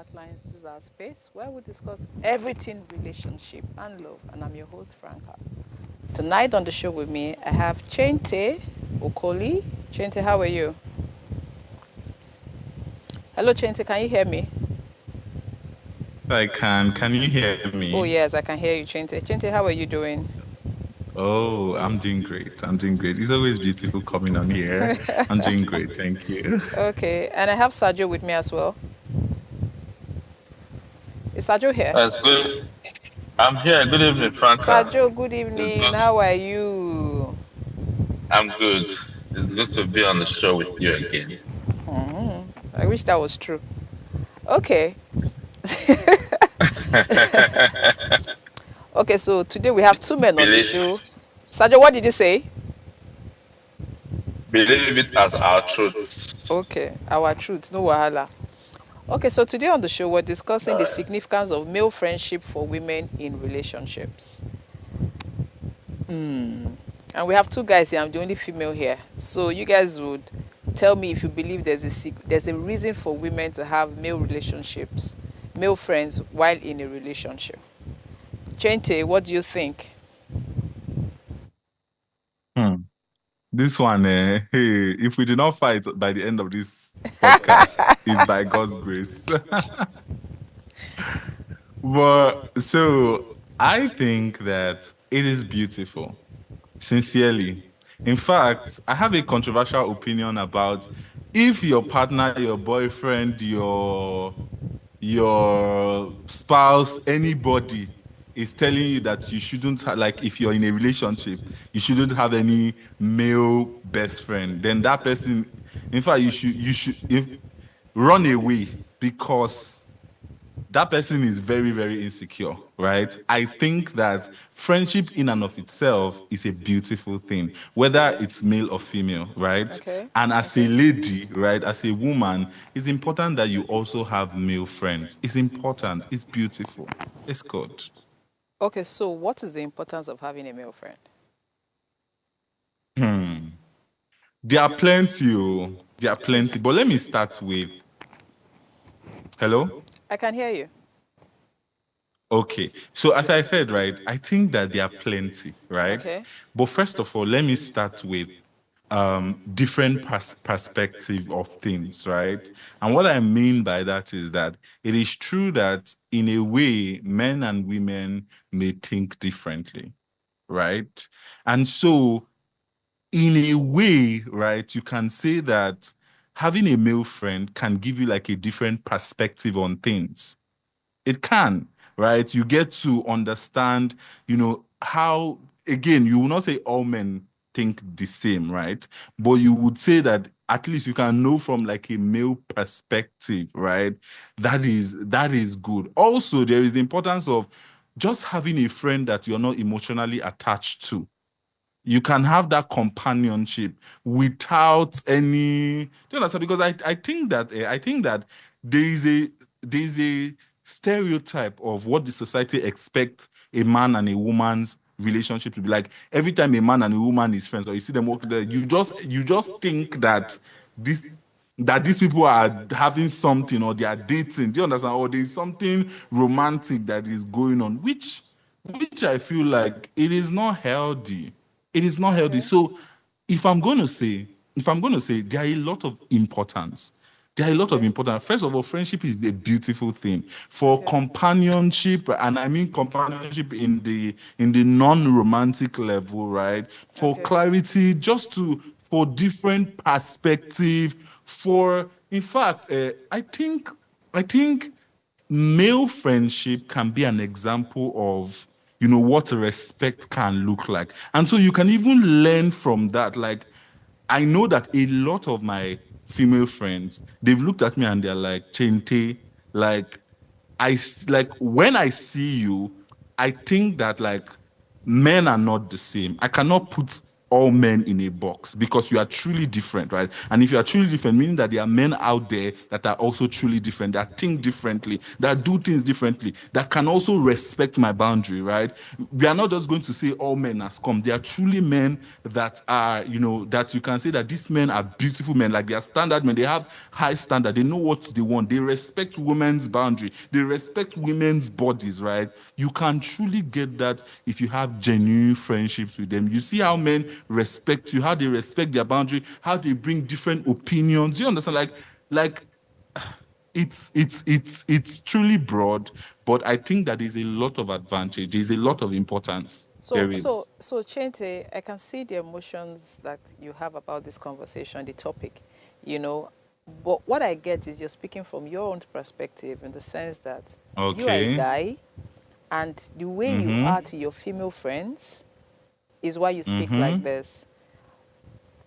Heartlines. This is our space where we discuss everything relationship and love. And I'm your host, Franca. Tonight on the show with me, I have Chente Okoli. Chente, how are you? Hello, Chente, can you hear me? I can. Can you hear Oh, me? yes, I can hear you, Chente. Chente, how are you doing? Oh, I'm doing great. I'm doing great. It's always beautiful coming on here. I'm doing great. Thank you. Okay, and I have Sajo with me as well. Is Sajo here? It's good. I'm here. Good evening, Franca. Sajo, good It's evening. good. How are you? I'm good. It's good to be on the show with you again. I wish that was true. Okay. Okay, so today we have two men on the believe, show. Sajo, what did you say? believe it as our truth. Okay, our truth, no wahala. Okay, so today on the show we're discussing the significance of male friendship for women in relationships. And we have two guys here. I'm the only female here. So you guys would tell me if you believe there's a reason for women to have male relationships, male friends while in a relationship. Chente, what do you think? Hmm. This one, hey, if we do not fight by the end of this podcast, it's by God's grace. But so I think that it is beautiful, sincerely. In fact, I have a controversial opinion about if your partner, your boyfriend, your spouse, anybody is telling you that you shouldn't like if you're in a relationship, you shouldn't have any male best friend, then that person, in fact, you should if, run away because that person is very, very insecure, right? I think that friendship in and of itself is a beautiful thing, whether it's male or female, right? Okay. And as a lady, right, as a woman, it's important that you also have male friends. It's important. It's beautiful. It's good. Okay, so what is the importance of having a male friend? Hmm. There are plenty, oh. There are plenty. But let me start with hello? I can hear you. Okay. So as I said, right, I think that there are plenty, right? Okay. But first of all, let me start with different perspective of things, right? And what I mean by that is that it is true that in a way, men and women may think differently, right? And so in a way, right, you can say that having a male friend can give you like a different perspective on things. It can, right? You get to understand, how, again, you will not say all men think the same, right? But you would say that at least you can know from like a male perspective, right? That is good. Also, there is the importance of just having a friend that you're not emotionally attached to. You can have that companionship without any. Do you understand? Because I think that there is a stereotype of what the society expects a man and a woman's relationship to be like. Every time a man and a woman is friends, or you see them walking there, you just think this that these people are having something or they are dating. Do you understand? Or there is something romantic that is going on, which I feel like it is not healthy. It is not healthy. Okay. So if I'm going to say, there are a lot of importance. There are a lot of Okay. importance. First of all, friendship is a beautiful thing. For Okay. companionship, and I mean companionship in the non-romantic level, right? For Okay. clarity, for different perspective, for in fact, I think male friendship can be an example of what respect can look like, and so you can even learn from that. Like, I know that a lot of my female friends, they've looked at me and they're like, Chente, like, like when I see you, I think that like men are not the same. I cannot put all men in a box, because you are truly different, right? And if you are truly different, meaning that there are men out there that are also truly different, that think differently, that do things differently, that can also respect my boundary, right? We are not just going to say all men has come. There are truly men that are, that you can say that these men are beautiful men, like they are standard men. They have high standard. They know what they want. They respect women's boundary. They respect women's bodies, right? You can truly get that if you have genuine friendships with them. You see how men respect you, how they respect their boundary, how they bring different opinions. You understand? Like it's truly broad, but I think that there's a lot of advantage. There's a lot of importance. So, There so, is. so, Chente, I can see the emotions that you have about this conversation, the topic, you know. But what I get is you're speaking from your own perspective in the sense that you are a Okay. guy, and the way you Mm-hmm. are to your female friends is why you speak like Mm-hmm. this.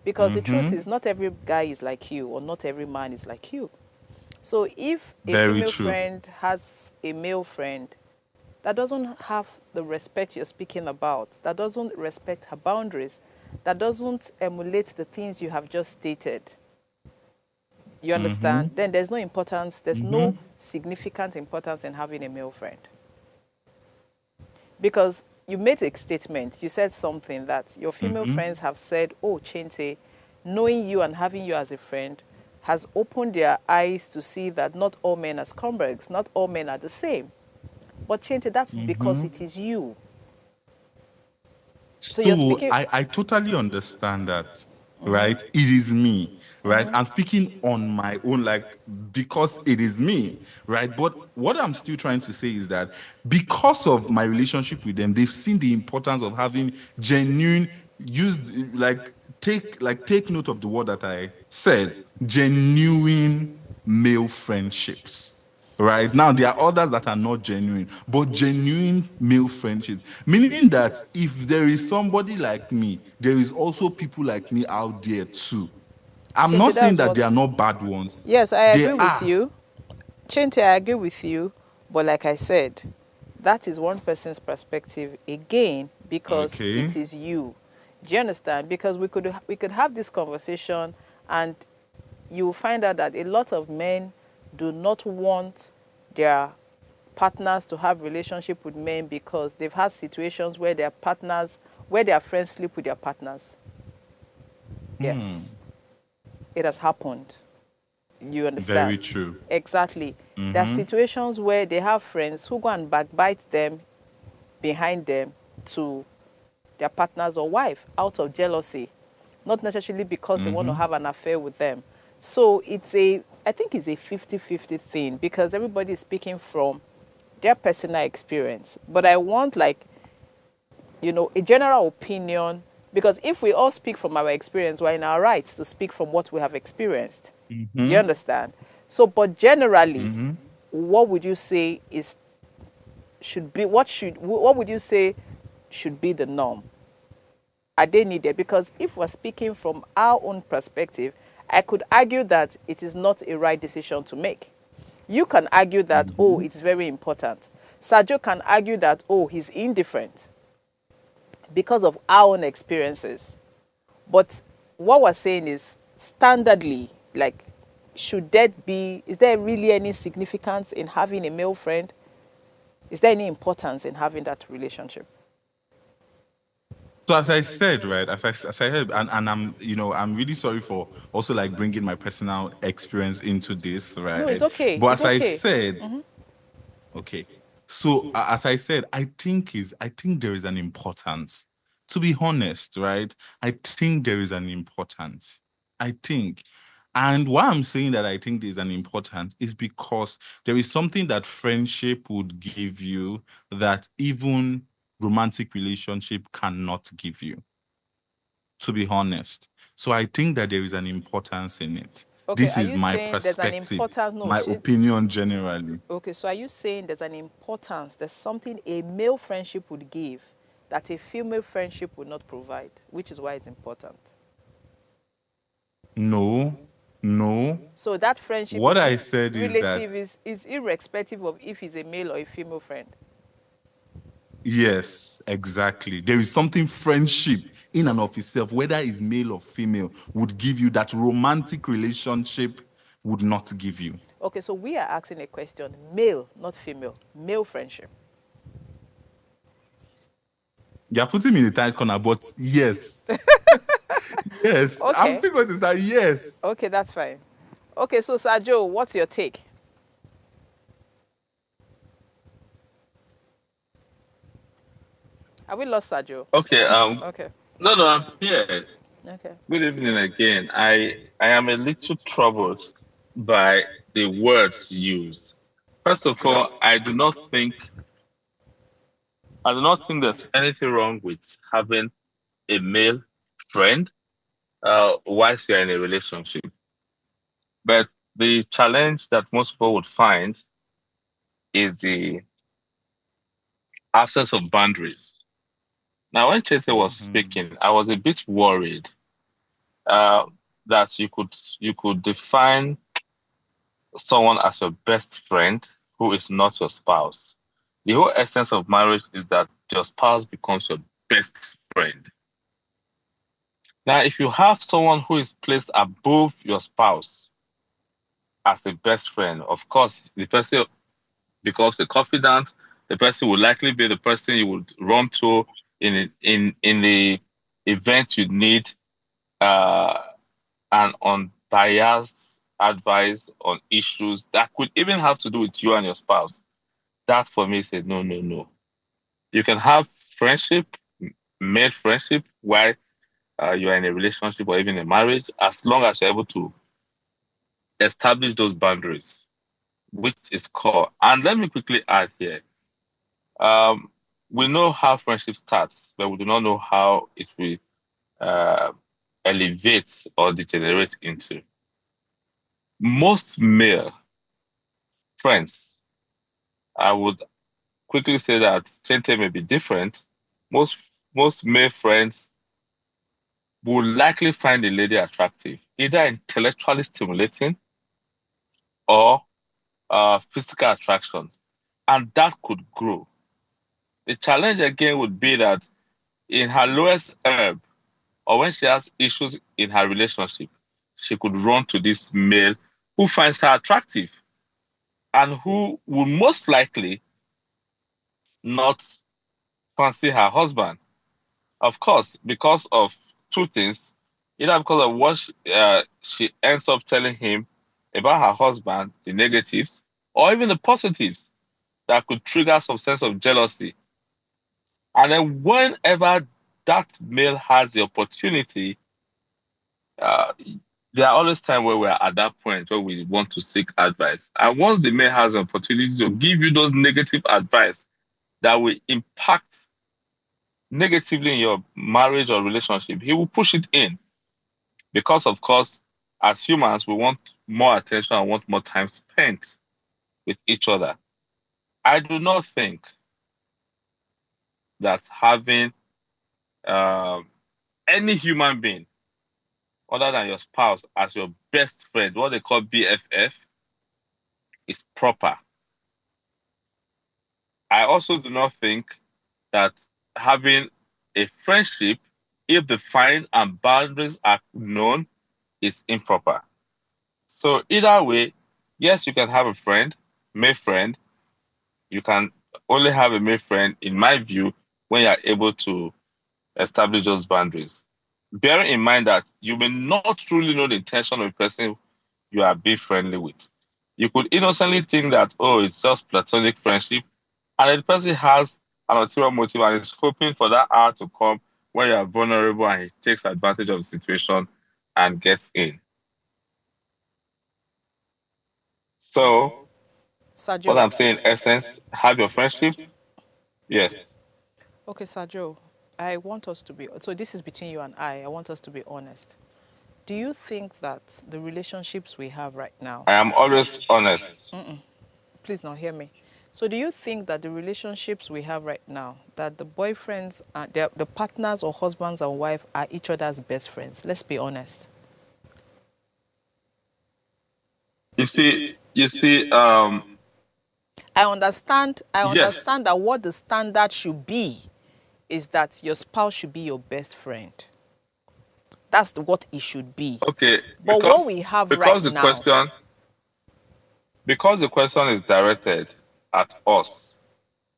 Because the truth Mm-hmm. is, not every guy is like you, or not every man is like you. So if a Very female true. friend has a male friend that doesn't have the respect you're speaking about, that doesn't respect her boundaries, that doesn't emulate the things you have just stated, you Mm-hmm. understand? Then there's no importance, there's Mm-hmm. no significant importance in having a male friend. Because you made a statement, you said something that your female Mm-hmm. friends have said, oh, Chinte, knowing you and having you as a friend has opened their eyes to see that not all men are scumbags, not all men are the same. But Chinte, that's because Mm-hmm. it is you. So you're So speaking. I totally understand that, right? It is me, right? I'm speaking on my own, like, because it is me, right? But what I'm still trying to say is that because of my relationship with them, they've seen the importance of having genuine, used, take note of the word that I said, genuine male friendships. Right now, there are others that are not genuine, but genuine male friendships. Meaning that if there is somebody like me, there is also people like me out there too. I'm not Chinte, saying that's that what. they are not bad ones. Yes, I They agree with are. you. Chinte, I agree with you. But like I said, that is one person's perspective again because Okay. it is you. Do you understand? Because we could have this conversation and you will find out that a lot of men do not want their partners to have relationship with men because they've had situations where their partners, where their friends sleep with their partners. Hmm. Yes, it has happened. You Very understand? true. Exactly. There are Mm-hmm. situations where they have friends who go and backbite them behind them to their partners or wife out of jealousy, not necessarily because they want to Mm-hmm. have an affair with them. So I think it's a 50-50 thing because everybody is speaking from their personal experience. But I want a general opinion because if we all speak from our experience, we're in our rights to speak from what we have experienced. Do you Mm-hmm. understand? So, but generally, Mm-hmm. what would you say what would you say should be the norm? Are they needed? Because if we're speaking from our own perspective, I could argue that it is not a right decision to make. You can argue that, oh, Mm-hmm. it's very important. Sergio can argue that, oh, he's indifferent because of our own experiences. But what we're saying is, standardly, like, is there really any significance in having a male friend? Is there any importance in having that relationship? So as I said, right, as I said, and I'm really sorry for also like bringing my personal experience into this, No, it's right? okay. But It's as I okay. said, okay. So as I said, I think there is an importance. To be honest, right? I think there is an importance. I think. And why I'm saying that I think there's an importance is because there is something that friendship would give you that even romantic relationship cannot give you, to be honest. So I think that there is an importance in it. Okay, This are is you my saying there's an perspective, importance? No, my opinion generally. okay, so are you saying there's an importance, there's something a male friendship would give that a female friendship would not provide, which is why it's important? No, no. So that friendship What is I said is that, relative, is irrespective of if he's a male or a female friend. yes, exactly. There is something friendship in and of itself, whether it's male or female, would give you that romantic relationship would not give you. Okay, so we are asking a question. Male, not female. Male friendship. You're putting me in a tight corner, but yes. Yes. I'm Okay. still going to say yes. Okay, that's fine. Okay, so Sajo, what's your take? Have we lost Sajo? Okay. Okay. No, I'm here. Okay. Good evening again. I am a little troubled by the words used. First of all, I do not think there's anything wrong with having a male friend whilst you're in a relationship. But the challenge that most people would find is the absence of boundaries. Now, when Chete was speaking, I was a bit worried uh, that you could define someone as your best friend who is not your spouse. The whole essence of marriage is that your spouse becomes your best friend. Now, if you have someone who is placed above your spouse as a best friend, of course, the person becomes a confidant. The person will likely be the person you would run to in the event you need uh, an unbiased advice on issues that could even have to do with you and your spouse. That for me said no, no, no. You can have friendship, male friendship, while you're in a relationship or even a marriage, as long as you're able to establish those boundaries, which is core. And let me quickly add here. Um, we know how friendship starts, but we do not know how it will uh, elevate or degenerate into. Most male friends, I would quickly say that Chente may be different. Most most male friends would likely find a lady attractive, either intellectually stimulating or physical attraction, and that could grow. The challenge again would be that in her lowest ebb, or when she has issues in her relationship, she could run to this male who finds her attractive and who will most likely not fancy her husband. Of course, because of two things, either because of what she ends up telling him about her husband, the negatives, or even the positives that could trigger some sense of jealousy. And then whenever that male has the opportunity, uh, there are always times where we're at that point where we want to seek advice. And once the male has an opportunity to give you those negative advice that will impact negatively in your marriage or relationship, he will push it in. Because, of course, as humans, we want more attention and want more time spent with each other. I do not think that having um, any human being other than your spouse as your best friend, what they call BFF, is proper. I also do not think that having a friendship, if defined and boundaries are known, is improper. So either way, yes, you can have a friend, male friend. You can only have a male friend, in my view, when you're able to establish those boundaries. Bearing in mind that you may not truly know the intention of the person you are being friendly with. You could innocently think that, oh, it's just platonic friendship, and the person has an ulterior motive and is hoping for that hour to come when you are vulnerable and he takes advantage of the situation and gets in. So, what Sajo. I'm saying, in essence, have your friendship. Yes, Okay, Sajo. I want us to be, so this is between you and I want us to be honest. Do you think that the relationships we have right now, I am always honest. please now hear me. So do you think that the relationships we have right now, that the boyfriends, the partners or husbands and wife are each other's best friends? Let's be honest. You see, I understand yes, that what the standard should be is that your spouse should be your best friend. That's what it should be. Okay, But what we have right because the now, question because the question is directed at us,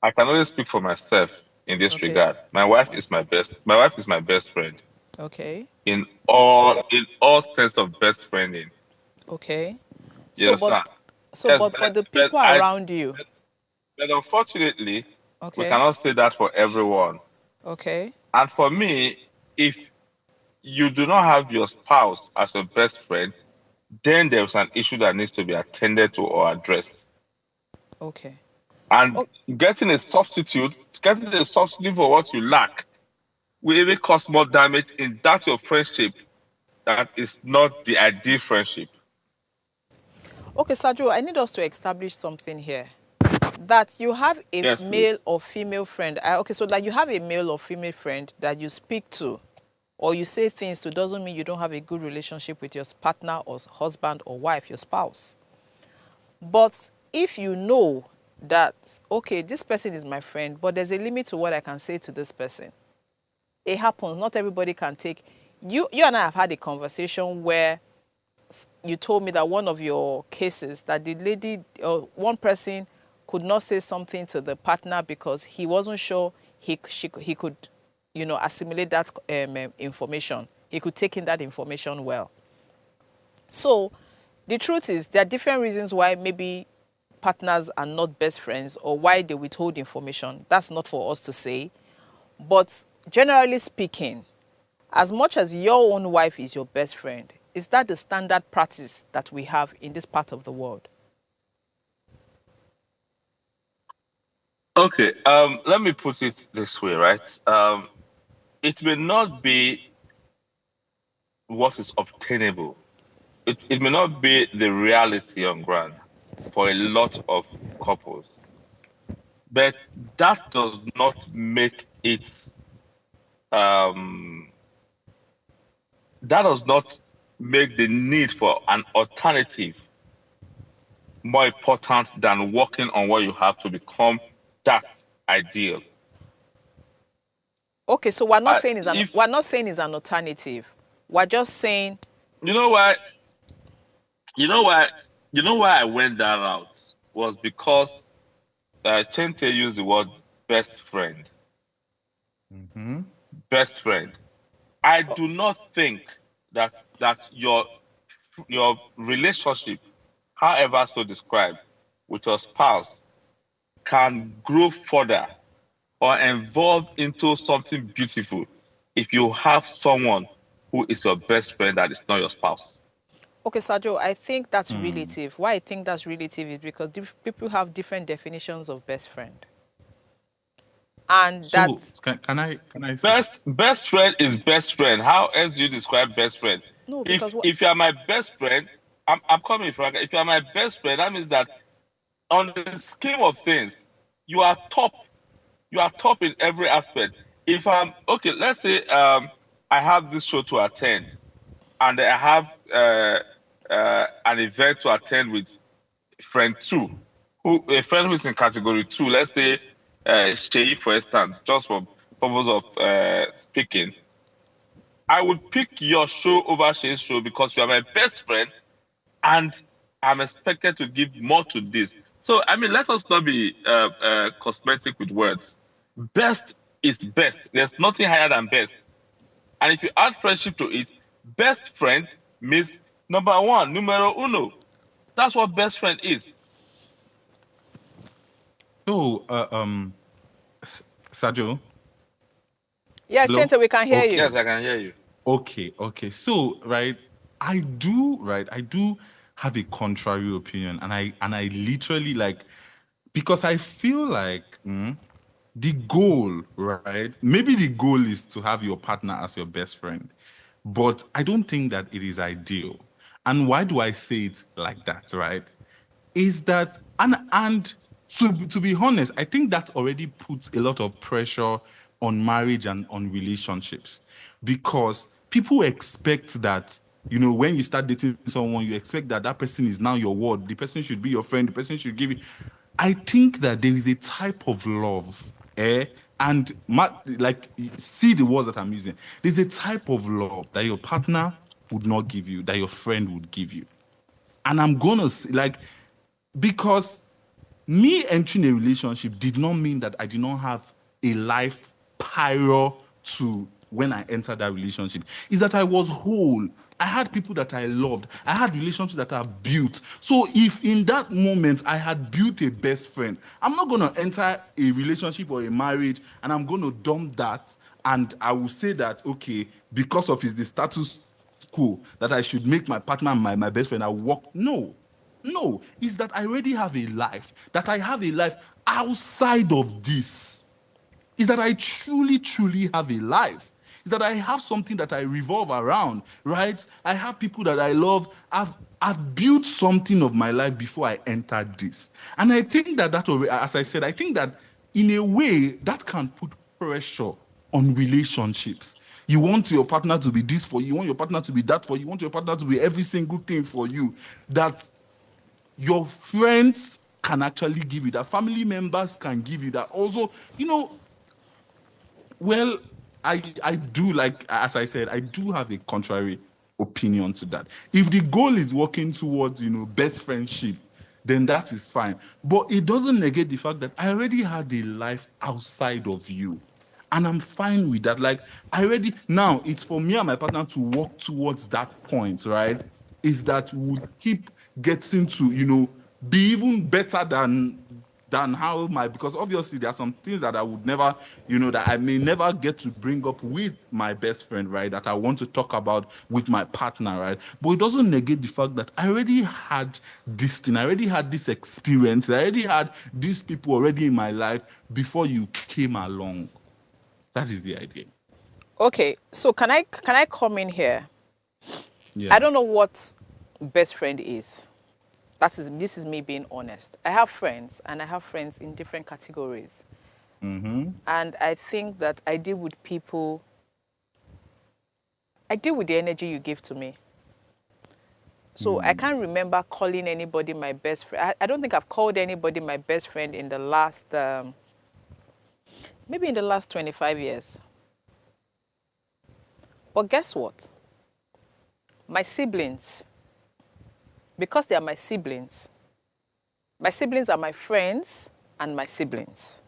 I can only speak for myself in this okay, regard. My wife is my best friend okay, in all sense of best friending. okay. You So, but, understand? so, Yes, but for the but people I around you, but unfortunately we okay, cannot say that for everyone. okay, And for me, if you do not have your spouse as your best friend, then there's an issue that needs to be attended to or addressed. okay. And Oh, getting a substitute for what you lack will even cause more damage in that your friendship that is not the ideal friendship. okay, Sajo, I need us to establish something here. That you have a Yes, male please. or female friend. Okay, so that you have a male or female friend that you speak to or you say things to doesn't mean you don't have a good relationship with your partner or husband or wife, your spouse. But if you know that, okay, this person is my friend, but there's a limit to what I can say to this person. It happens. Not everybody can take. You and I have had a conversation where you told me that one of your cases that the lady or one person could not say something to the partner because he wasn't sure he could assimilate that information. He could take in that information well. So the truth is there are different reasons why maybe partners are not best friends or why they withhold information. That's not for us to say. But generally speaking, as much as your own wife is your best friend, is that the standard practice that we have in this part of the world? Okay, let me put it this way, right? It may not be what is obtainable. It may not be the reality on ground for a lot of couples, but that does not make it um, that does not make the need for an alternative more important than working on what you have to become that ideal. Okay, so we're not I, saying if it's an alternative. We're just saying, you know why, you know why, you know why I went that route was because Chente used the word best friend. Mm-hmm. Best friend. I do not think that your relationship, however so described, with your spouse can grow further or evolve into something beautiful if you have someone who is your best friend that is not your spouse. okay, Sajo, I think that's relative. Why I think that's relative is because people have different definitions of best friend. And So that's, can I say? Best friend is best friend. How else do you describe best friend? no, If because what, if you are my best friend, I'm coming, Frank. If you are my best friend, that means that on the scheme of things, you are top. You are top in every aspect. If I'm okay, let's say I have this show to attend, and I have an event to attend with friend two, who a friend who is in category two. Let's say Sheyi, for instance, just for purpose of speaking. I would pick your show over Sheyi's show because you are my best friend, and I'm expected to give more to this. So, I mean, let us not be cosmetic with words. Best is best. There's nothing higher than best. And if you add friendship to it, best friend means number one, numero uno. That's what best friend is. So Sajo, yeah, hello? Chente, we can hear Okay. you. Yes, I can hear you. Okay. So, right, I do have a contrary opinion, and I literally like, because I feel like the goal, right? Maybe the goal is to have your partner as your best friend, but I don't think that it is ideal. And why do I say it like that, right? Is that, and to be honest, I think that already puts a lot of pressure on marriage and on relationships, because people expect that, when you start dating someone, you expect that that person is now your word, the person should be your friend, the person should give you. I think that there is a type of love And see the words that I'm using. There's a type of love that your partner would not give you, that your friend would give you. And I'm gonna say, because me entering a relationship did not mean that I did not have a life prior to when I entered that relationship. Is that I was whole. I had people that I loved. I had relationships that I built. So if in that moment I had built a best friend, I'm not going to enter a relationship or a marriage and I'm going to dump that, and I will say that, okay, because of the status quo, that I should make my partner my best friend. I walk. No, it's that I already have a life, that I have a life outside of this. Is that I truly, truly have a life. Is that I have something that I revolve around, right? I have people that I love. I've built something of my life before I entered this. And I think that as I said, I think that in a way that can put pressure on relationships. You want your partner to be this for you, you want your partner to be that for you, you want your partner to be every single thing for you. That your friends can actually give you, that family members can give you, that also, well, I do, like as I said, I do have a contrary opinion to that. If the goal is working towards, best friendship, then that is fine. But it doesn't negate the fact that I already had a life outside of you. And I'm fine with that. Like, now it's for me and my partner to work towards that point, right? Is that we'll keep getting to, be even better than how because obviously there are some things that I would never, that I may never get to bring up with my best friend, right? That I want to talk about with my partner, right? But it doesn't negate the fact that I already had this thing, I already had this experience, I already had these people already in my life before you came along. That is the idea. Okay, so can I come in here? Yeah. I don't know what best friend is. This is me being honest. I have friends, and I have friends in different categories. Mm-hmm. And I think that I deal with people. I deal with the energy you give to me. So I can't remember calling anybody my best friend. I don't think I've called anybody my best friend in the last, maybe in the last 25 years. But guess what? My siblings, because they are my siblings are my friends and my siblings.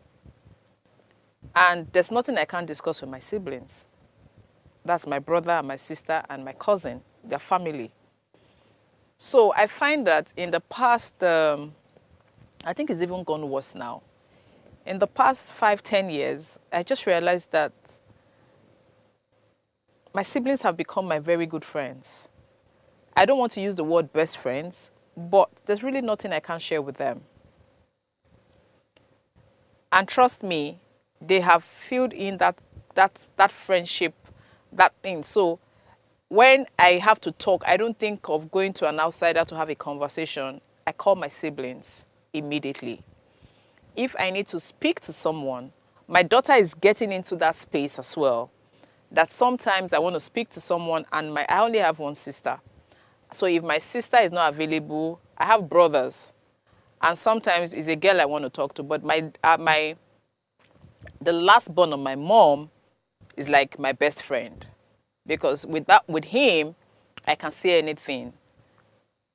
And there's nothing I can't discuss with my siblings. That's my brother and my sister and my cousin, their family. So I find that in the past, I think it's even gone worse now. In the past 5-10 years, I just realized that my siblings have become my very good friends. I don't want to use the word best friends, but there's really nothing I can't share with them. And trust me, they have filled in that friendship, that thing. So when I have to talk, I don't think of going to an outsider to have a conversation. I call my siblings immediately. If I need to speak to someone, my daughter is getting into that space as well. That sometimes I want to speak to someone, and I only have one sister. So if my sister is not available, I have brothers. And sometimes it's a girl I want to talk to. But the last born of my mom is like my best friend. Because with him, I can say anything.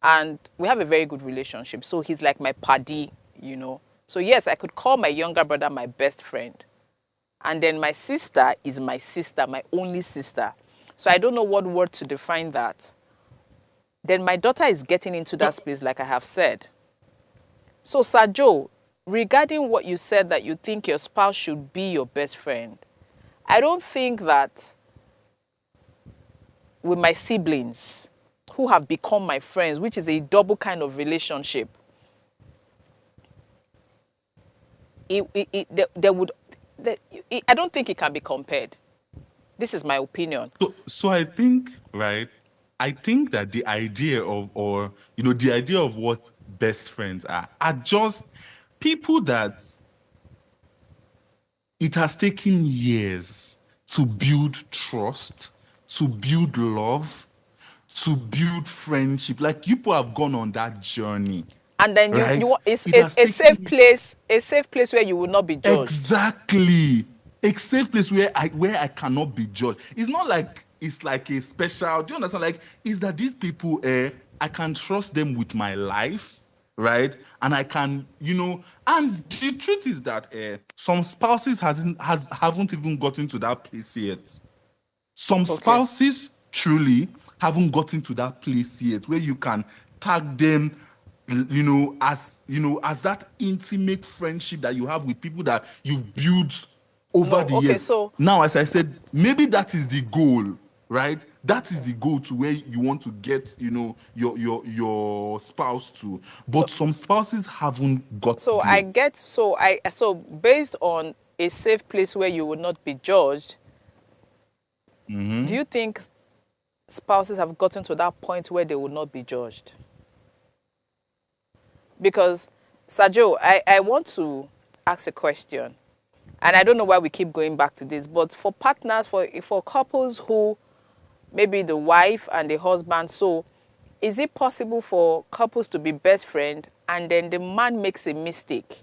And we have a very good relationship. So he's like my paddy, So yes, I could call my younger brother my best friend. And then my sister is my sister, my only sister. So I don't know what word to define that. Then my daughter is getting into that space, like I have said. So Sir Joe, regarding what you said that you think your spouse should be your best friend, I don't think that with my siblings who have become my friends, which is a double kind of relationship, I don't think it can be compared. This is my opinion. So I think, right, I think that the idea of, the idea of what best friends are just people that it has taken years to build trust, to build love, to build friendship. Like, people have gone on that journey. And then right? it's a safe place where you will not be judged. Exactly. A safe place where I cannot be judged. It's not like it's like a special. Do you understand? Like, is that these people, I can trust them with my life, right? And I can, and the truth is that some spouses haven't even gotten to that place yet. Some Okay. spouses truly haven't gotten to that place yet where you can tag them, as that intimate friendship that you have with people that you've built over No, the okay, years. so Now, as I said, maybe that is the goal, right? That is the goal to where you want to get, your spouse to. so But some spouses haven't got so I there. get so based on a safe place where you will not be judged, do you think spouses have gotten to that point where they will not be judged? Because Sajo, I want to ask a question. And I don't know why we keep going back to this, but for partners, for couples who maybe the wife and the husband, so is it possible for couples to be best friends and then the man makes a mistake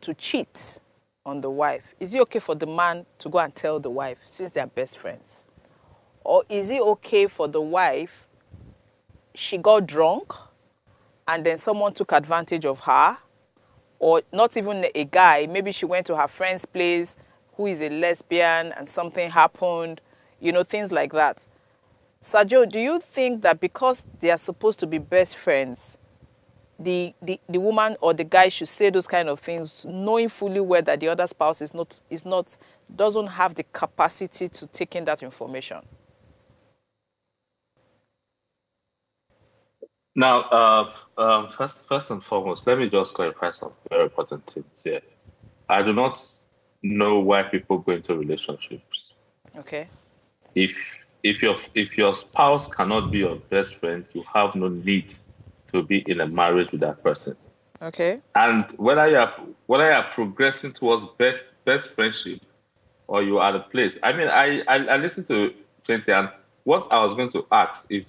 to cheat on the wife? Is it okay for the man to go and tell the wife since they're best friends? Or is it okay for the wife, she got drunk and then someone took advantage of her? Or not even a guy, maybe she went to her friend's place who is a lesbian and something happened, things like that. Sajo, do you think that because they are supposed to be best friends, the woman or the guy should say those kind of things, knowing fully well that the other spouse doesn't have the capacity to take in that information? Now, first and foremost, let me just clarify some very important things here. I do not know why people go into relationships. Okay. If your spouse cannot be your best friend, you have no need to be in a marriage with that person. Okay. And whether you are progressing towards best friendship or you are at a place. I mean, I listened to Chinty, and what I was going to ask if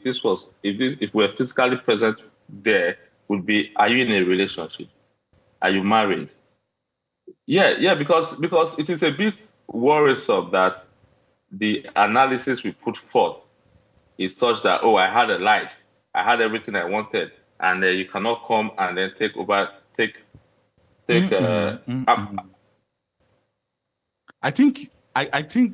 we're physically present there would be, are you in a relationship? Are you married? Yeah, because it is a bit worrisome that the analysis we put forth is such that, oh, I had a life, I had everything I wanted, and you cannot come and then take over, take. I think,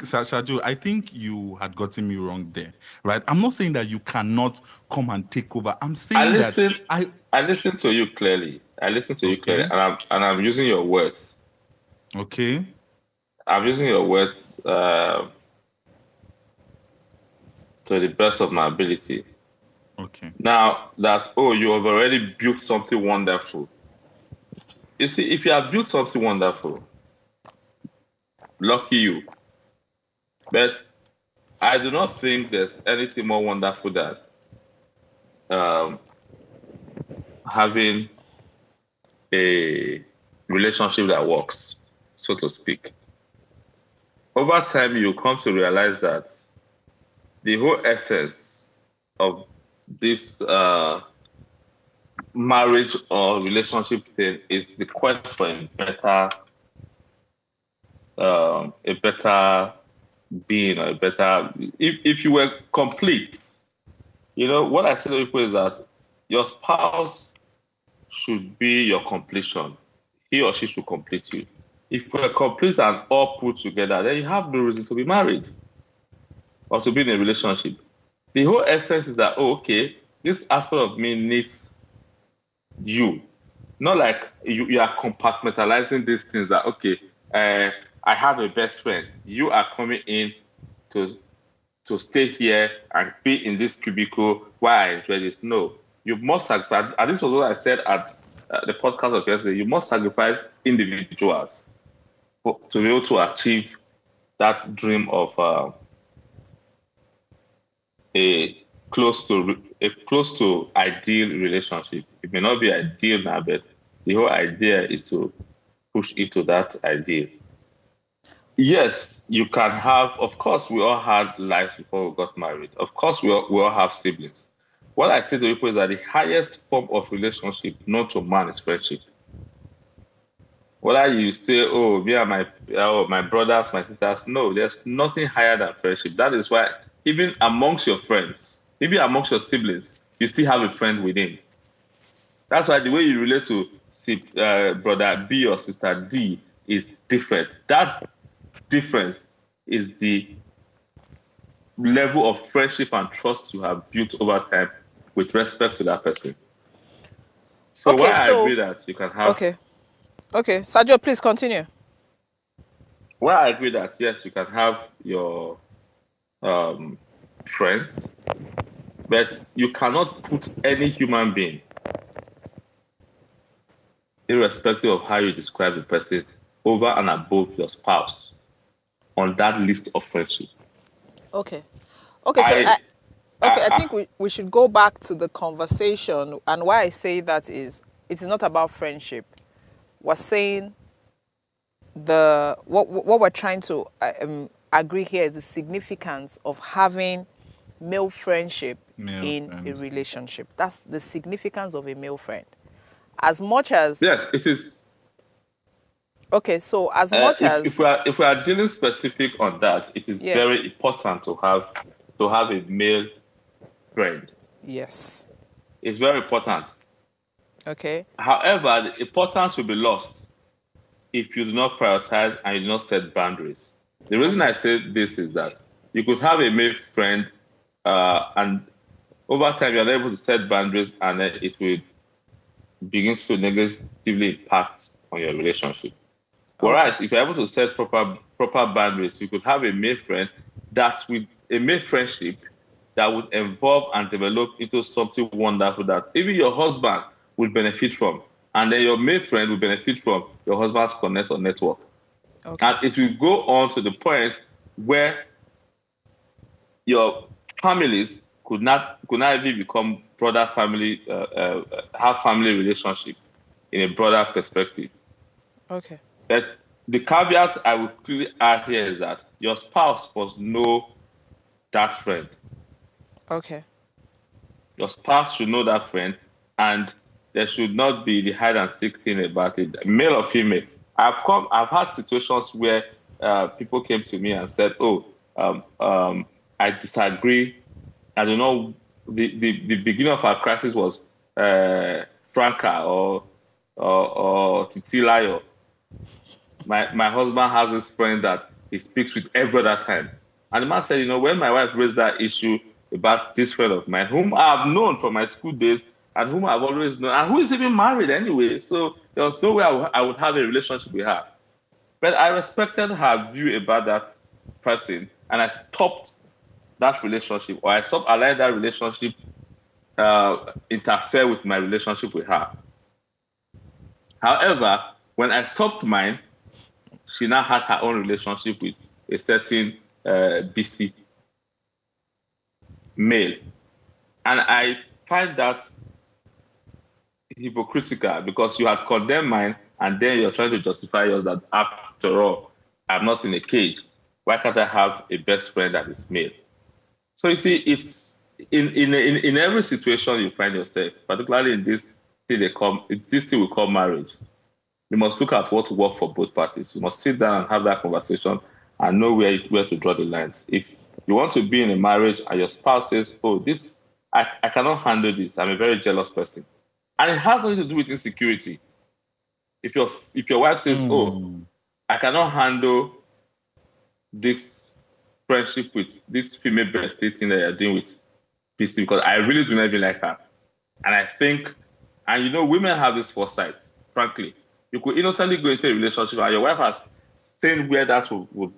Sasha Joe, I think you had gotten me wrong there, right? I'm not saying that you cannot come and take over. I'm I saying that listened. I listened to you clearly. I listened to you clearly, okay, and I'm using your words. okay, I'm using your words to the best of my ability. okay. Now that, oh, you have already built something wonderful. You see, if you have built something wonderful, lucky you. But I do not think there's anything more wonderful than um, having a relationship that works, so to speak. Over time, you come to realize that the whole essence of this marriage or relationship thing is the quest for a better being, or a better. If you were complete, what I say to people is that your spouse should be your completion. He or she should complete you. If we're complete and all put together, then you have no reason to be married or to be in a relationship. The whole essence is that, oh, okay, this aspect of me needs you. Not like you are compartmentalizing these things that, okay, I have a best friend. You are coming in to stay here and be in this cubicle while I enjoy this. No, you must sacrifice. And this was what I said at the podcast of yesterday. You must sacrifice individuals to be able to achieve that dream of a close to ideal relationship. It may not be ideal now, but the whole idea is to push it to that ideal. Yes, you can have. Of course, we all had lives before we got married. Of course, we all have siblings. What I say to people is that the highest form of relationship known to man is friendship. Whether you say, oh, me and my brothers, my sisters, no, there's nothing higher than friendship. That is why even amongst your friends, even amongst your siblings, you still have a friend within. That's why the way you relate to brother B or sister D is different. That difference is the level of friendship and trust you have built over time with respect to that person. So Okay, why I so agree that you can have, okay. Okay, Sergio, please continue. why I agree that yes, you can have your friends, but you cannot put any human being, irrespective of how you describe the person, over and above your spouse on that list of friendship. Okay. Okay, so I, okay, I I think we should go back to the conversation, and why I say that is it is not about friendship. We're saying what we're trying to agree here is the significance of having male friendship Male in a friends. relationship. That's the significance of a male friend. As much as yes, it is. okay, so as much If as if we are dealing specific on that, it is yeah, very important to have a male friend. yes, It's very important. okay, However, the importance will be lost if you do not prioritize and you do not set boundaries. The reason okay, I say this is that you could have a male friend, and over time you're not able to set boundaries, and then it will begin to negatively impact on your relationship. okay, Whereas if you're able to set proper boundaries, you could have a male friend that with a male friendship that would evolve and develop into something wonderful that even your husband will benefit from. And then your male friend will benefit from your husband's connect or network. okay, And it will go on to the point where your families could not even become brother family, have family relationship in a broader perspective. okay, But the caveat I would clearly add here is that your spouse must know that friend. okay, Your spouse should know that friend, and there should not be the hide and seek thing about it, male or female. I've had situations where people came to me and said, "Oh, I disagree. I don't know." The beginning of our crisis was Franca or Titilayo. My husband has this friend that he speaks with every other time. And the man said, when my wife raised that issue about this friend of mine, whom I've known from my school days and whom I've always known, and who is even married anyway, so there was no way I would have a relationship with her. But I respected her view about that person, and I stopped that relationship, or I stopped allowing that relationship interfere with my relationship with her. However, when I stopped mine, she now had her own relationship with a certain BC male. And I find that hypocritical because you had condemned mine and then you're trying to justify yours that after all, I'm not in a cage. Why can't I have a best friend that is male? So you see, it's in every situation you find yourself, particularly in this thing we call marriage. You must look at what works for both parties. You must sit down and have that conversation and know where to draw the lines. If you want to be in a marriage and your spouse says, "Oh, this I cannot handle this. I'm a very jealous person," and it has nothing to do with insecurity. If your wife says, "Oh, I cannot handle this friendship with this female bestie thing that you're doing with PC because I really do not even like her," and I think, and women have this foresight, frankly. You could innocently go into a relationship and your wife has seen where that would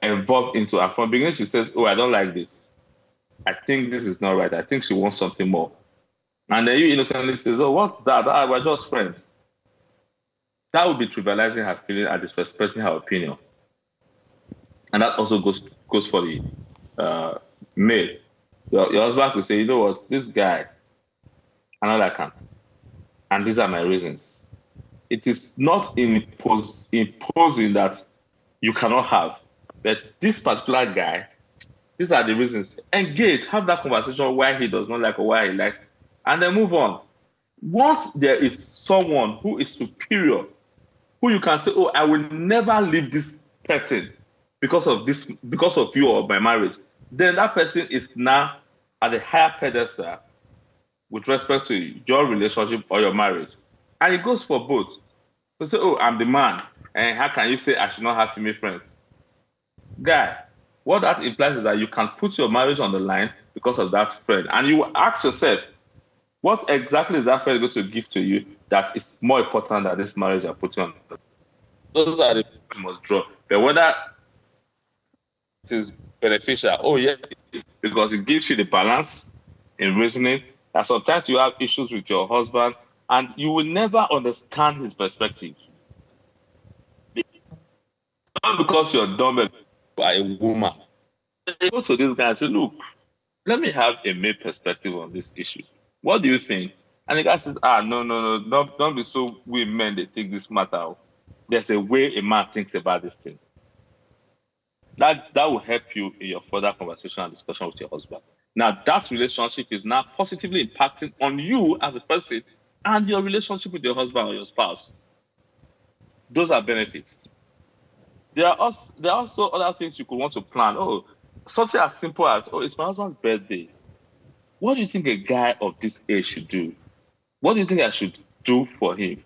evolve into. And from the beginning, she says, "Oh, I don't like this. I think this is not right. I think she wants something more." And then you innocently says, "Oh, what's that? Ah, we're just friends." That would be trivializing her feeling and disrespecting her opinion. And that also goes for the male. Your husband could say, "You know what, this guy, I don't like him. And these are my reasons." It is not imposing that you cannot have, but this particular guy, these are the reasons. Engage, have that conversation why he does not like or why he likes, and then move on. Once there is someone who is superior, who you can say, oh, I will never leave this person because of you or my marriage, then that person is now at a higher pedestal with respect to your relationship or your marriage. And it goes for both. So say, oh, I'm the man, and how can you say I should not have female friends? Guy, what that implies is that you can put your marriage on the line because of that friend. And you ask yourself, what exactly is that friend going to give to you that is more important than this marriage you're putting on? Those are the people you must draw. But whether it is beneficial, oh yes, because it gives you the balance in reasoning. That sometimes you have issues with your husband and you will never understand his perspective. Not because you're dumb by a woman. You go to this guy and say, look, let me have a male perspective on this issue. What do you think? And the guy says, no, don't be so we men they take this matter out. There's a way a man thinks about this thing. That will help you in your further conversation and discussion with your husband. Now that relationship is now positively impacting on you as a person and your relationship with your husband or your spouse. Those are benefits. There are also other things you could want to plan. Oh, something as simple as, oh, it's my husband's birthday. What do you think a guy of this age should do? What do you think I should do for him?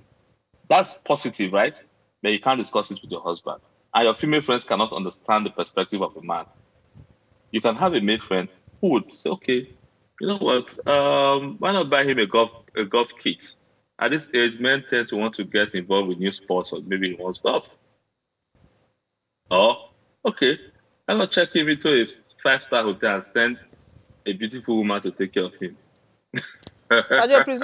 That's positive, right? But you can't discuss it with your husband. And your female friends cannot understand the perspective of a man. You can have a male friend who would say, okay, you know what? Why not buy him a golf kit? At this age, men tend to want to get involved with new sports, or maybe he wants golf. Or, okay, why not check him into a 5-star hotel and send a beautiful woman to take care of him? Sergio, please,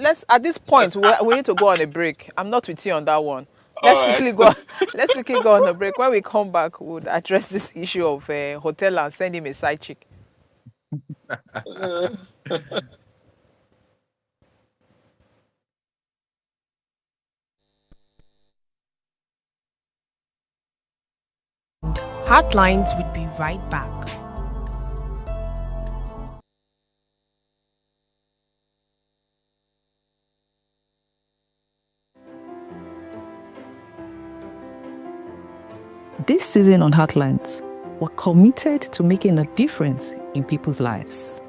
let's at this point we need to go on a break. I'm not with you on that one. Let's All right. quickly go. Let's quickly go on a break. When we come back, we'll address this issue of hotel and send him a side chick. Heartlines will be right back. This season on Heartlines, we're committed to making a difference in people's lives.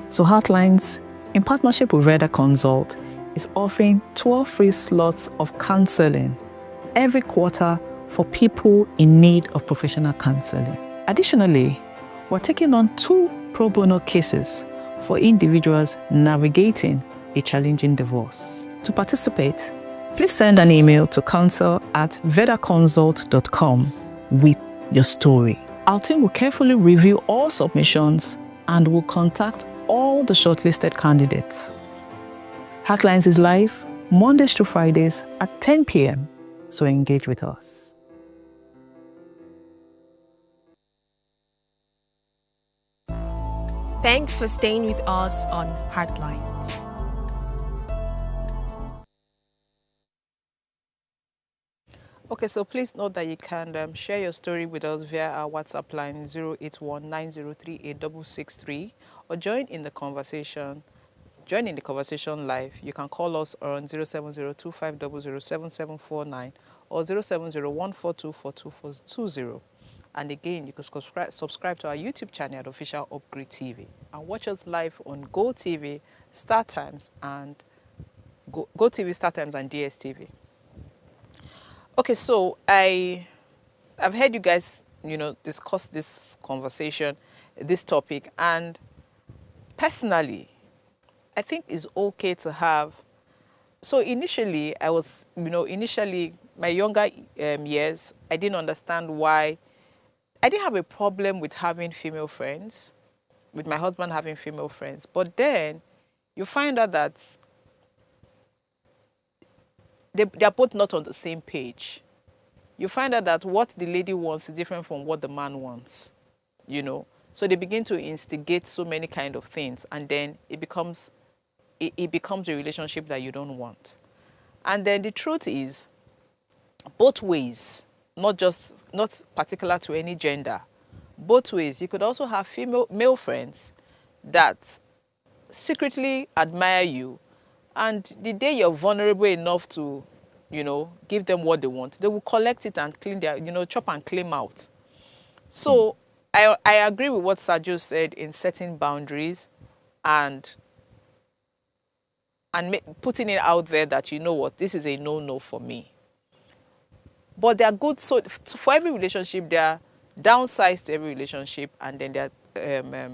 So Heartlines, in partnership with Reda Consult, is offering 12 free slots of counseling every quarter for people in need of professional counseling. Additionally, we're taking on 2 pro bono cases for individuals navigating a challenging divorce. To participate, please send an email to counsel@vedaconsult.com with your story. Our team will carefully review all submissions and will contact all the shortlisted candidates. Heartlines is live Mondays to Fridays at 10 p.m, so engage with us. Thanks for staying with us on Heartlines. Okay, so please note that you can share your story with us via our WhatsApp line 08190386663 or join in the conversation live. You can call us on 07025007749 or 07014242420. And again, you can subscribe to our YouTube channel at Official Upgrade TV and watch us live on GoTV, StarTimes, and GoTV, StarTimes, and DSTV. Okay, so I've heard you guys, discuss this conversation, this topic, and personally, I think it's okay to have. So initially, my younger years, I didn't understand why. I didn't have a problem with having female friends, with my husband having female friends. But then you find out that they're both not on the same page. You find out that what the lady wants is different from what the man wants, So they begin to instigate so many kind of things, and then it becomes a relationship that you don't want. And then the truth is, both ways, not particular to any gender, both ways. You could also have male friends that secretly admire you And the day you're vulnerable enough to, give them what they want, they will collect it and clean their, chop and clean out. So I agree with what Sergio said in setting boundaries and putting it out there that, you know what, this is a no-no for me. But they are good. So for every relationship, there are downsides to every relationship, and then there are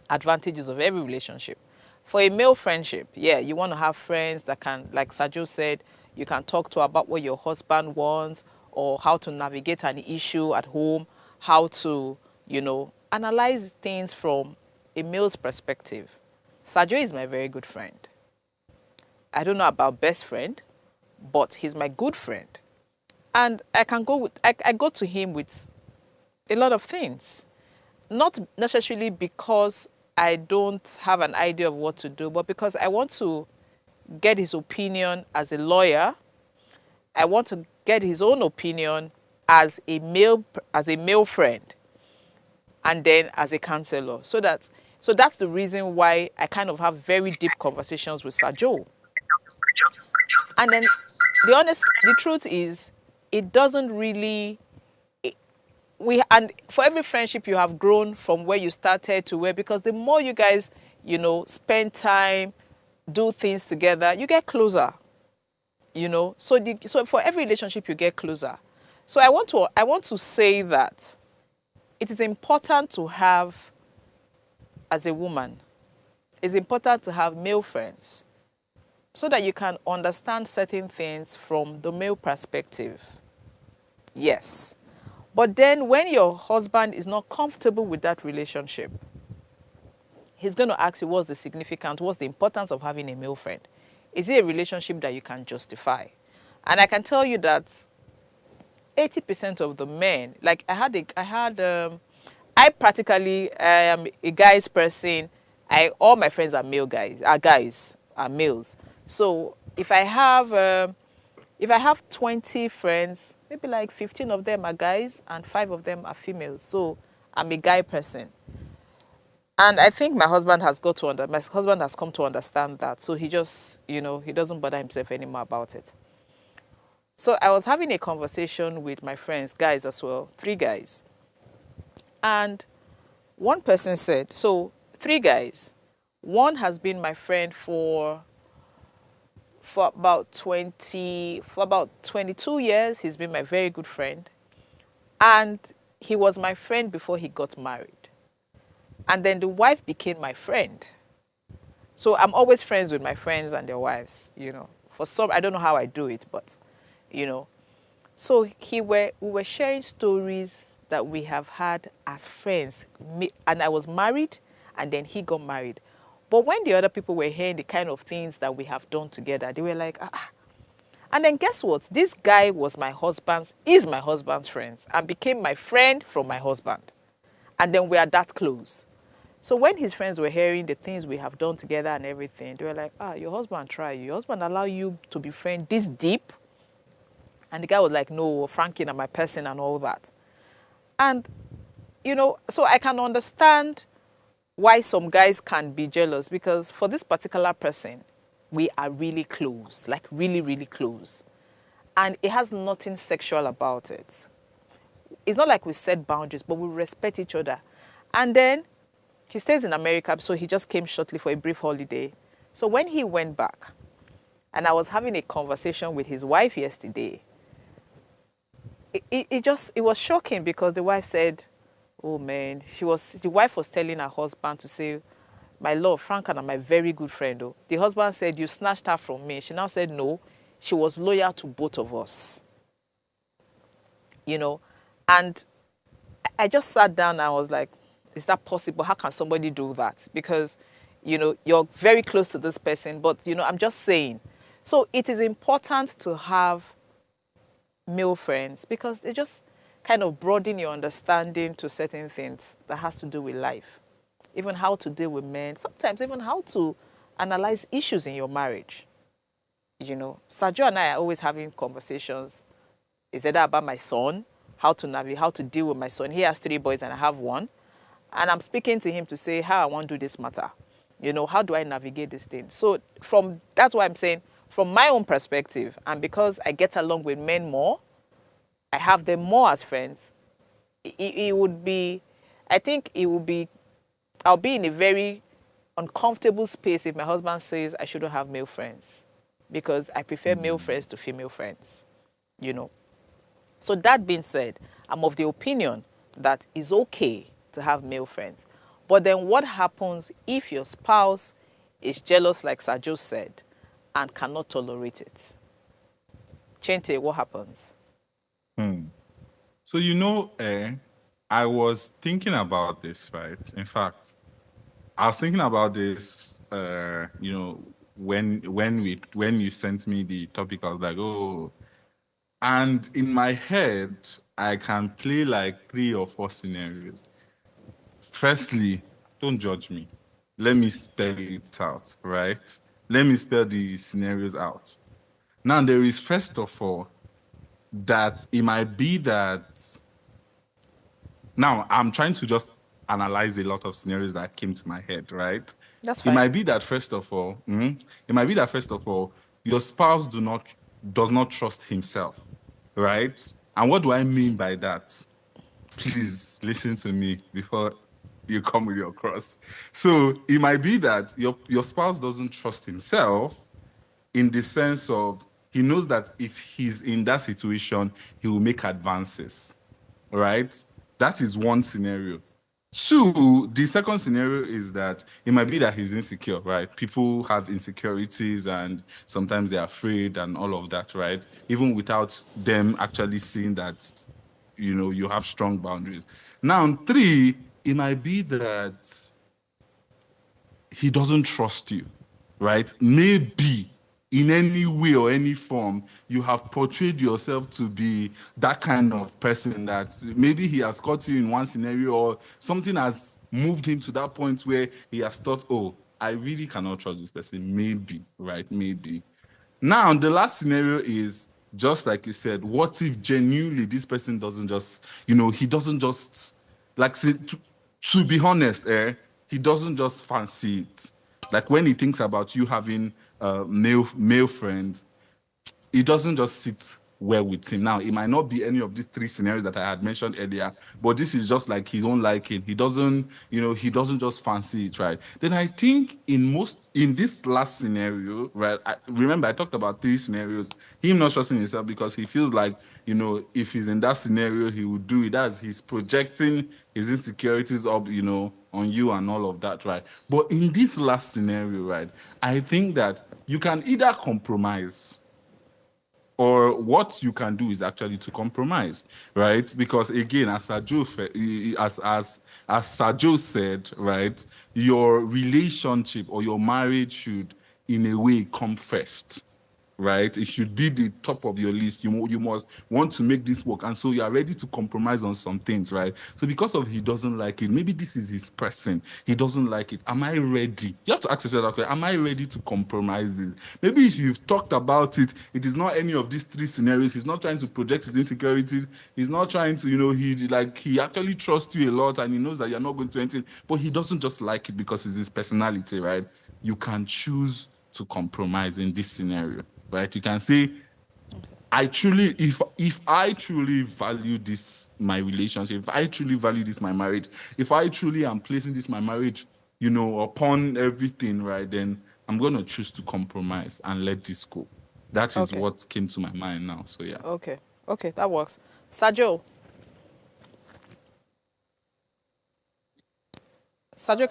advantages of every relationship. For a male friendship, yeah, you want to have friends that can, like Sergio said, you can talk to about what your husband wants or how to navigate an issue at home, how to, analyze things from a male's perspective. Sergio is my very good friend. I don't know about best friend, but he's my good friend. And I go to him with a lot of things. Not necessarily because I don't have an idea of what to do, but because I want to get his opinion as a lawyer. I want to get his own opinion as a male friend, and then as a counselor. So that's the reason why I kind of have very deep conversations with Sergio. And then the truth is, it doesn't really. And for every friendship you have grown from where you started to where, because the more you guys, spend time, do things together, you get closer. So for every relationship you get closer. So I want to say that it is important to have, as a woman, it's important to have male friends so that you can understand certain things from the male perspective. Yes. But then when your husband is not comfortable with that relationship, he's going to ask you, what's the importance of having a male friend? Is it a relationship that you can justify? And I can tell you that 80% of the men, like I am a guy's person. All my friends are males. So if I have 20 friends, maybe like 15 of them are guys and 5 of them are females. So I'm a guy person. And I think my husband has come to understand that. So he just, he doesn't bother himself anymore about it. So I was having a conversation with my friends, guys as well, 3 guys. And one person said, so 3 guys, one has been my friend for about 22 years. He's been my very good friend. And he was my friend before he got married. And then the wife became my friend. So I'm always friends with my friends and their wives, For some, I don't know how I do it, but, So we were sharing stories that we have had as friends. And I was married, and then he got married. But when the other people were hearing the kind of things that we have done together, they were like, ah. And then guess what? This guy is my husband's friend, and became my friend from my husband. And then we are that close. So when his friends were hearing the things we have done together and everything, they were like, your husband tried you. Your husband allow you to be friends this deep? And the guy was like, no, Frankie and my person and all that. And, so I can understand why some guys can be jealous, because for this particular person, we are really close, like really, really close. And it has nothing sexual about it. It's not like we set boundaries, but we respect each other. And then he stays in America, so he just came shortly for a brief holiday. So when he went back, and I was having a conversation with his wife yesterday, it was shocking, because the wife said, oh man, the wife was telling her husband to say, my love, Frank and I'm my very good friend. Oh. The husband said, you snatched her from me. She now said, no, she was loyal to both of us. And I just sat down and I was like, is that possible? How can somebody do that? Because, you're very close to this person, but, I'm just saying. So it is important to have male friends, because they just kind of broaden your understanding to certain things that has to do with life. Even how to deal with men, sometimes even how to analyze issues in your marriage. Sergio and I are always having conversations. Is either about my son, how to deal with my son. He has 3 boys and I have 1. And I'm speaking to him to say how I want to do this matter. You know, how do I navigate this thing? So that's why I'm saying, from my own perspective, and because I get along with men more, I have them more as friends, it would be, I think it would be, I'll be in a very uncomfortable space if my husband says I shouldn't have male friends, because I prefer male friends to female friends, you know. So that being said, I'm of the opinion that it's okay to have male friends. But then what happens if your spouse is jealous, like Sajo said, and cannot tolerate it? Chente, what happens? So, I was thinking about this, right? In fact, I was thinking about this, when you sent me the topic, I was like, oh, and in my head, I can play like 3 or 4 scenarios. Firstly, don't judge me. Let me spell it out, right? Let me spell the scenarios out. Now, there is, first of all, that it might be that. Now, I'm trying to just analyze a lot of scenarios that came to my head, right? That's It fine. might be that, first of all, your spouse does not trust himself, right? And what do I mean by that? Please listen to me before you come with your cross. So it might be that your spouse doesn't trust himself, in the sense of, he knows that if he's in that situation, he will make advances, right? That is one scenario. 2, the second scenario is that it might be that he's insecure, right? People have insecurities and sometimes they're afraid and all of that, right? Even without them actually seeing that, you have strong boundaries. Now, 3, it might be that he doesn't trust you, right? Maybe in any way or any form, you have portrayed yourself to be that kind of person that maybe he has caught you in one scenario, or something has moved him to that point where he has thought, oh, I really cannot trust this person. Maybe, right? Maybe. Now, the last scenario is just like you said, what if genuinely this person doesn't just, he doesn't just, like, say, to be honest, he doesn't just fancy it. Like, when he thinks about you having male friends, it doesn't just sit well with him. Now, it might not be any of these 3 scenarios that I had mentioned earlier, but this is just like his own liking. He doesn't just fancy it, right? Then I think in this last scenario, right? Remember, I talked about 3 scenarios. Him not trusting himself because he feels like, if he's in that scenario, he would do it. As he's projecting his insecurities up, on you and all of that, right? But in this last scenario, right, I think that you can either compromise, or what you can do is actually to compromise, right? Because again, as Sajo said, right, your relationship or your marriage should, in a way, come first, right? It should be the top of your list. You must want to make this work, and so you are ready to compromise on some things, right? So because of he doesn't like it, maybe this is his person. He doesn't like it. Am I ready? You have to ask yourself, okay, am I ready to compromise this? Maybe if you've talked about it, it is not any of these 3 scenarios. He's not trying to project his insecurities. He's not trying to, he actually trusts you a lot, and he knows that you're not going to anything, but he doesn't just like it because it's his personality, right? You can choose to compromise in this scenario, right? You can say, if I truly value this, my relationship, if I truly value this, my marriage, if I truly am placing this, my marriage, upon everything, right, then I'm going to choose to compromise and let this go. That is what came to my mind now. So, yeah. Okay, that works. Sajo,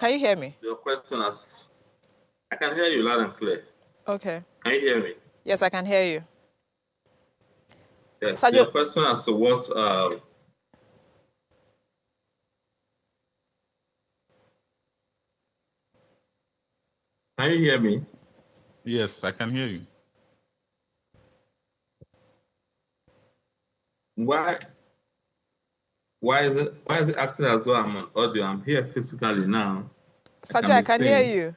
can you hear me? Your question is, I can hear you loud and clear. Okay. Can you hear me? Yes, I can hear you. Yes. Sajo, your question as to what can you hear me? Yes, I can hear you. Why is it acting as though I'm on audio? I'm here physically now. Sajo, I can hear you.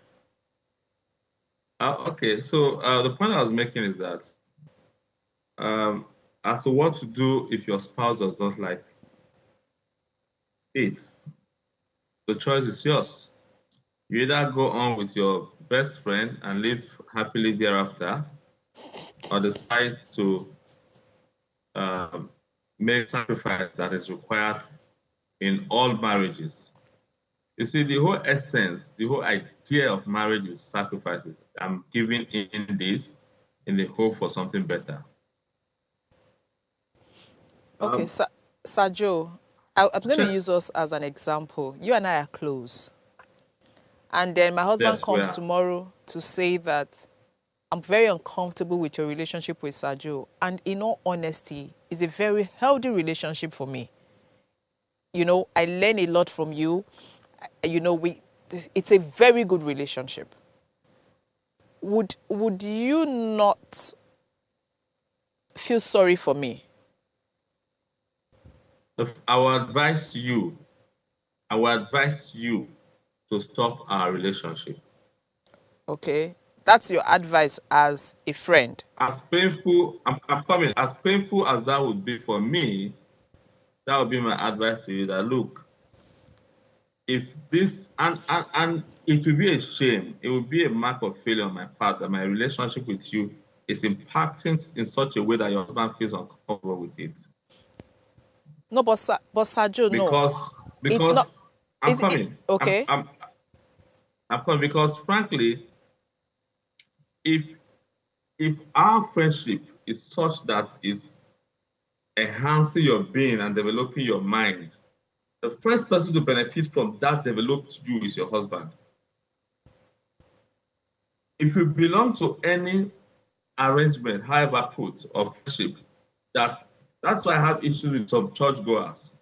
Okay, so the point I was making is that as to what to do if your spouse does not like it, the choice is yours. You either go on with your best friend and live happily thereafter, or decide to make sacrifice that is required in all marriages. You see, the whole essence, the whole idea of marriage is sacrifices. I'm giving in this in the hope for something better. Okay, Sajo, I'm going to use us as an example. You and I are close. And then my husband comes tomorrow to say that I'm very uncomfortable with your relationship with Sajo. And in all honesty, it's a very healthy relationship for me. You know, I learn a lot from you. You know, it's a very good relationship. Would you not feel sorry for me? I will advise you to stop our relationship. Okay, that's your advice as a friend. As painful, I'm coming. As painful as that would be for me, that would be my advice to you. That look, if this and it will be a shame. It will be a mark of failure on my part that my relationship with you is impacting in such a way that your husband feels uncomfortable with it. No, but Sajo, because it's not. I'm coming. Okay. I'm coming because frankly, if our friendship is such that is enhancing your being and developing your mind, the first person to benefit from that developed you is your husband. If you belong to any arrangement, however put, of friendship, that's why I have issues with some churchgoers.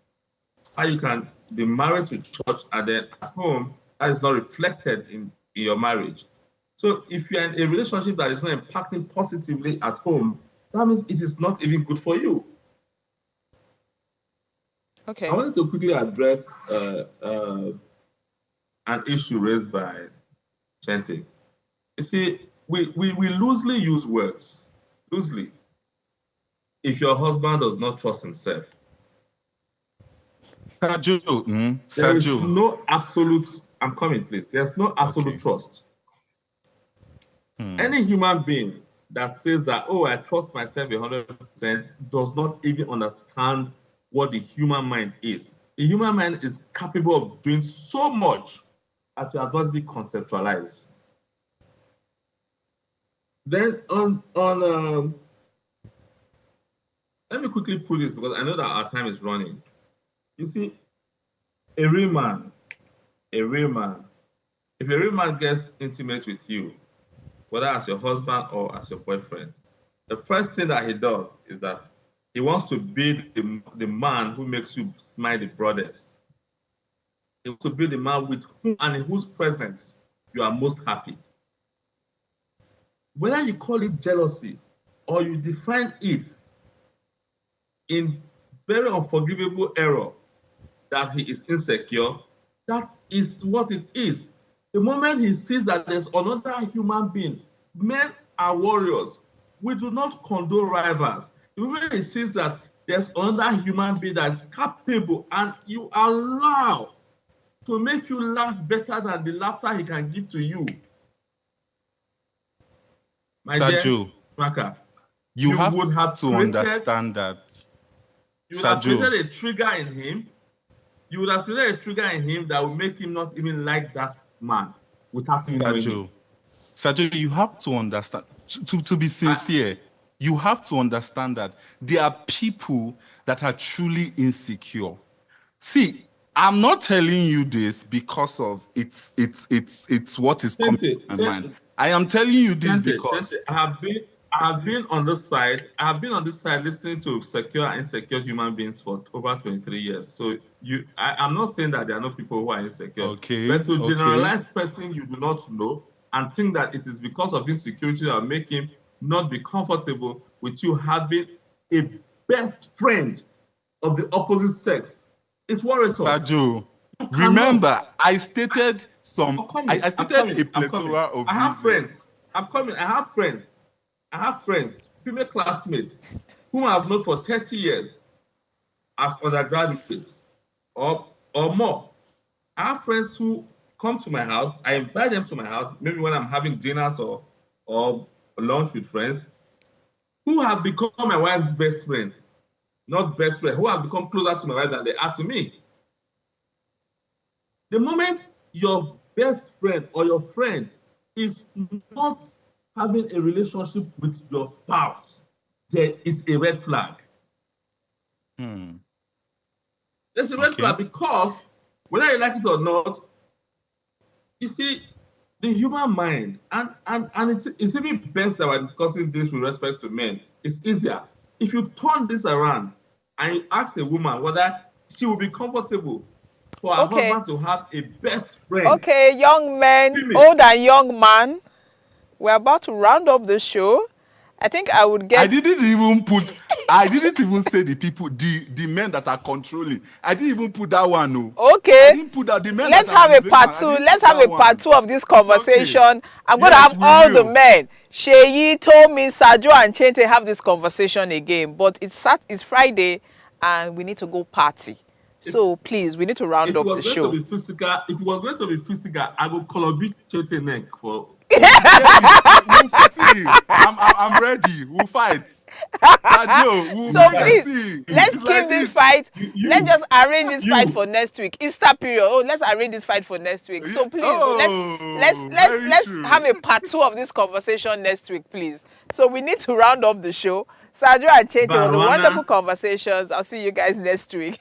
How you can be married to church and then at home, that is not reflected in your marriage. So if you're in a relationship that is not impacting positively at home, that means it is not even good for you. Okay. I wanted to quickly address an issue raised by Chente. You see, we loosely use words. Loosely. If your husband does not trust himself, Sajo, there is no absolute. I'm coming, please. There's no absolute trust. Any human being that says that, oh, I trust myself 100%, does not even understand what the human mind is. The human mind is capable of doing so much as you have not been conceptualized. Then let me quickly put this because I know that our time is running. You see, a real man, if a real man gets intimate with you, whether as your husband or as your boyfriend, the first thing that he does is that he wants to be the man who makes you smile the broadest. He wants to be the man with whom and in whose presence you are most happy. Whether you call it jealousy or you define it in very unforgivable error that he is insecure, that is what it is. The moment he sees that there's another human being, men are warriors. We do not condone rivals. The moment he sees that there's another human being that's capable and you allow to make you laugh better than the laughter he can give to you. My dear Maka, you would have to understand that. You would have created a trigger in him. You would have created a trigger in him that would make him not even like that man without even knowing him. Sajo, you have to understand, to be sincere, you have to understand that there are people that are truly insecure. See, I'm not telling you this because of it's what is coming to my mind. I am telling you this because I have been on this side. I have been on this side listening to secure and insecure human beings for over 23 years. So I'm not saying that there are no people who are insecure. Okay. But to generalize person you do not know and think that it is because of insecurity that make him not be comfortable with you having a best friend of the opposite sex, it's worrisome. Sajo, remember, I stated I stated a plethora of I have reasons. friends. I have friends, female classmates, whom I have known for 30 years as undergraduates or more. I have friends who come to my house. I invite them to my house, maybe when I'm having dinners or lunch with friends, who have become my wife's best friends, not best friends, who have become closer to my wife than they are to me. The moment your best friend or your friend is not having a relationship with your spouse, there is a red flag. There's a red flag because whether you like it or not, you see, the human mind, and it's even best that we're discussing this with respect to men. It's easier. If you turn this around and you ask a woman whether she will be comfortable for her husband to have a best friend. Okay, young men, old and young man, we're about to round up the show. I think I would get... I didn't even say the people, the men that are controlling. I didn't even put that one, no. Okay. I didn't put that, the men Let's have a part two. Let's have a part two of this conversation. Okay. I'm going to have all the men. Sheyi, Tomi, Sajo, and Chente have this conversation again. But it's Friday, and we need to go party. So please, we need to round up the show. If it was going to be physical, I would call a bit Chente neck for... I'm ready. We'll fight. So please, let's keep this fight. Let's just arrange this fight for next week. Easter period. Oh, let's arrange this fight for next week. So please, let's have a part two of this conversation next week, please. So we need to round up the show. Sajo and Chete, it was a wonderful conversations. I'll see you guys next week.